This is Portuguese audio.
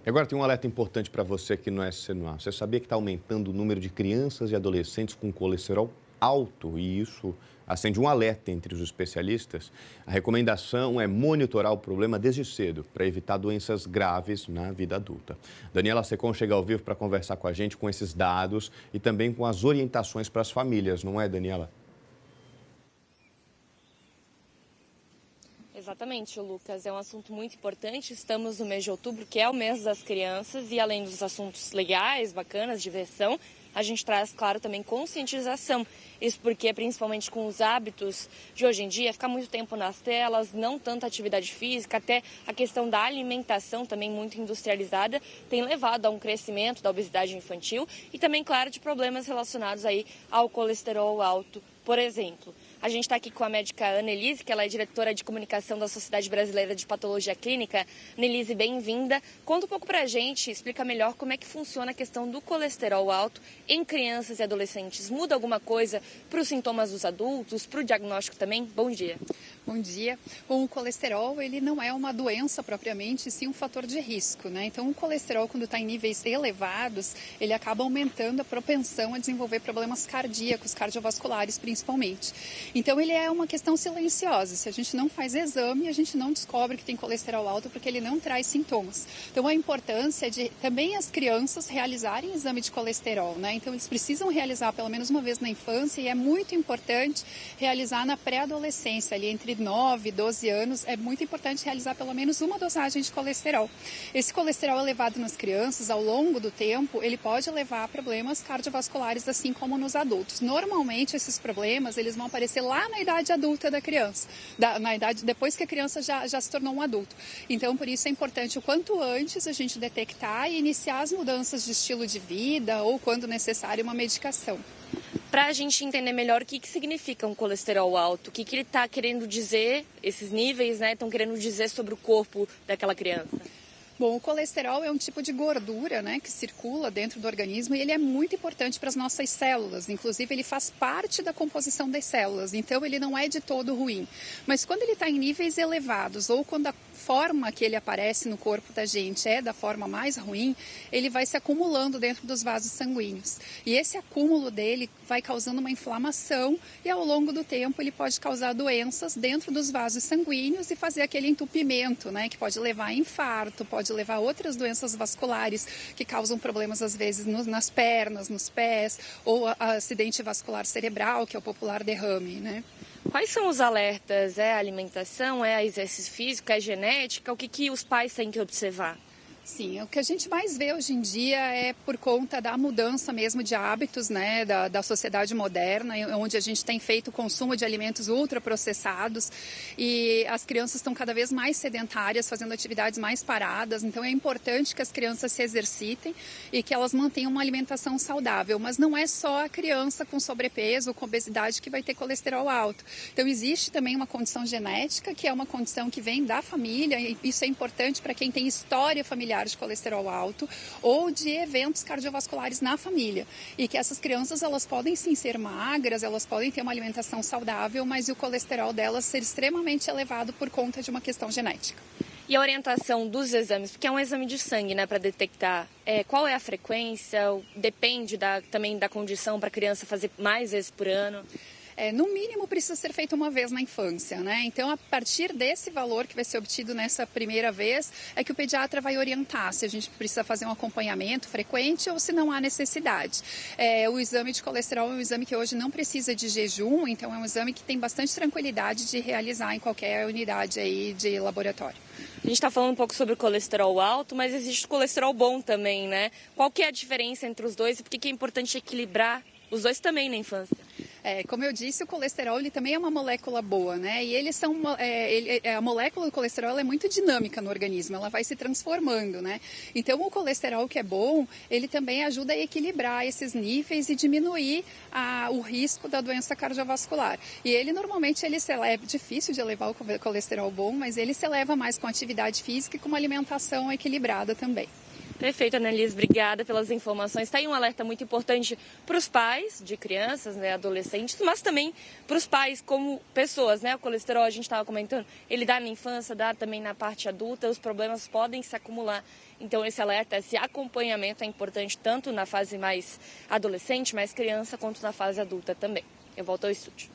E agora tem um alerta importante para você aqui no SC Você sabia que está aumentando o número de crianças e adolescentes com colesterol alto e isso acende um alerta entre os especialistas? A recomendação é monitorar o problema desde cedo para evitar doenças graves na vida adulta. Daniela Secom chega ao vivo para conversar com a gente com esses dados e também com as orientações para as famílias, não é, Daniela? Exatamente, Lucas. É um assunto muito importante. Estamos no mês de outubro, que é o mês das crianças, e além dos assuntos legais, bacanas, diversão, a gente traz, claro, também conscientização. Isso porque, principalmente com os hábitos de hoje em dia, ficar muito tempo nas telas, não tanta atividade física, até a questão da alimentação também muito industrializada, tem levado a um crescimento da obesidade infantil e também, claro, de problemas relacionados aí ao colesterol alto, por exemplo. A gente está aqui com a médica Annelise, que ela é diretora de comunicação da Sociedade Brasileira de Patologia Clínica. Annelise, bem-vinda. Conta um pouco para a gente, explica melhor como é que funciona a questão do colesterol alto em crianças e adolescentes. Muda alguma coisa para os sintomas dos adultos, para o diagnóstico também? Bom dia. Bom dia. Bom, o colesterol, ele não é uma doença propriamente, sim um fator de risco, né? Então, o colesterol, quando está em níveis elevados, ele acaba aumentando a propensão a desenvolver problemas cardíacos, cardiovasculares principalmente. Então, ele é uma questão silenciosa. Se a gente não faz exame, a gente não descobre que tem colesterol alto porque ele não traz sintomas. Então, a importância de também as crianças realizarem exame de colesterol, né? Então, eles precisam realizar pelo menos uma vez na infância e é muito importante realizar na pré-adolescência, ali entre 9 e 12 anos, é muito importante realizar pelo menos uma dosagem de colesterol. Esse colesterol elevado nas crianças, ao longo do tempo, ele pode levar a problemas cardiovasculares, assim como nos adultos. Normalmente, esses problemas, eles vão aparecer lá na idade adulta da criança, na idade depois que a criança já se tornou um adulto. Então, por isso é importante o quanto antes a gente detectar e iniciar as mudanças de estilo de vida ou, quando necessário, uma medicação. Para a gente entender melhor o que significa um colesterol alto, o que ele está querendo dizer, esses níveis, né, estão querendo dizer sobre o corpo daquela criança. Bom, o colesterol é um tipo de gordura, né, que circula dentro do organismo e ele é muito importante para as nossas células. Inclusive, ele faz parte da composição das células, então ele não é de todo ruim. Mas quando ele está em níveis elevados ou quando a forma que ele aparece no corpo da gente é da forma mais ruim, ele vai se acumulando dentro dos vasos sanguíneos. E esse acúmulo dele vai causando uma inflamação e ao longo do tempo ele pode causar doenças dentro dos vasos sanguíneos e fazer aquele entupimento, né, que pode levar a infarto, pode levar a outras doenças vasculares que causam problemas às vezes nas pernas, nos pés, ou acidente vascular cerebral, que é o popular derrame, né? Quais são os alertas? É a alimentação, é exercício físico, é genética? O que os pais têm que observar? Sim, o que a gente mais vê hoje em dia é por conta da mudança mesmo de hábitos, né, da sociedade moderna, onde a gente tem feito o consumo de alimentos ultraprocessados e as crianças estão cada vez mais sedentárias, fazendo atividades mais paradas, então é importante que as crianças se exercitem e que elas mantenham uma alimentação saudável, mas não é só a criança com sobrepeso ou com obesidade que vai ter colesterol alto. Então existe também uma condição genética, que é uma condição que vem da família, e isso é importante para quem tem história familiar de colesterol alto ou de eventos cardiovasculares na família. E que essas crianças, elas podem sim ser magras, elas podem ter uma alimentação saudável, mas o colesterol delas ser extremamente elevado por conta de uma questão genética. E a orientação dos exames, porque é um exame de sangue, né, para detectar qual é a frequência, depende também da condição para a criança fazer mais vezes por ano? No mínimo precisa ser feito uma vez na infância, né? Então, a partir desse valor que vai ser obtido nessa primeira vez, é que o pediatra vai orientar se a gente precisa fazer um acompanhamento frequente ou se não há necessidade. O exame de colesterol é um exame que hoje não precisa de jejum, então é um exame que tem bastante tranquilidade de realizar em qualquer unidade aí de laboratório. A gente está falando um pouco sobre o colesterol alto, mas existe o colesterol bom também, né? Qual que é a diferença entre os dois e por que é importante equilibrar os dois também na infância? Como eu disse, o colesterol ele também é uma molécula boa, né? E eles são, a molécula do colesterol é muito dinâmica no organismo, ela vai se transformando, né? Então, o colesterol que é bom, ele também ajuda a equilibrar esses níveis e diminuir o risco da doença cardiovascular. E ele normalmente é difícil de elevar o colesterol bom, mas ele se eleva mais com atividade física e com uma alimentação equilibrada também. Perfeito, Annelise, obrigada pelas informações. Está aí um alerta muito importante para os pais de crianças, né, adolescentes, mas também para os pais como pessoas, né? O colesterol, a gente estava comentando, ele dá na infância, dá também na parte adulta, os problemas podem se acumular. Então, esse alerta, esse acompanhamento é importante tanto na fase mais adolescente, mais criança, quanto na fase adulta também. Eu volto ao estúdio.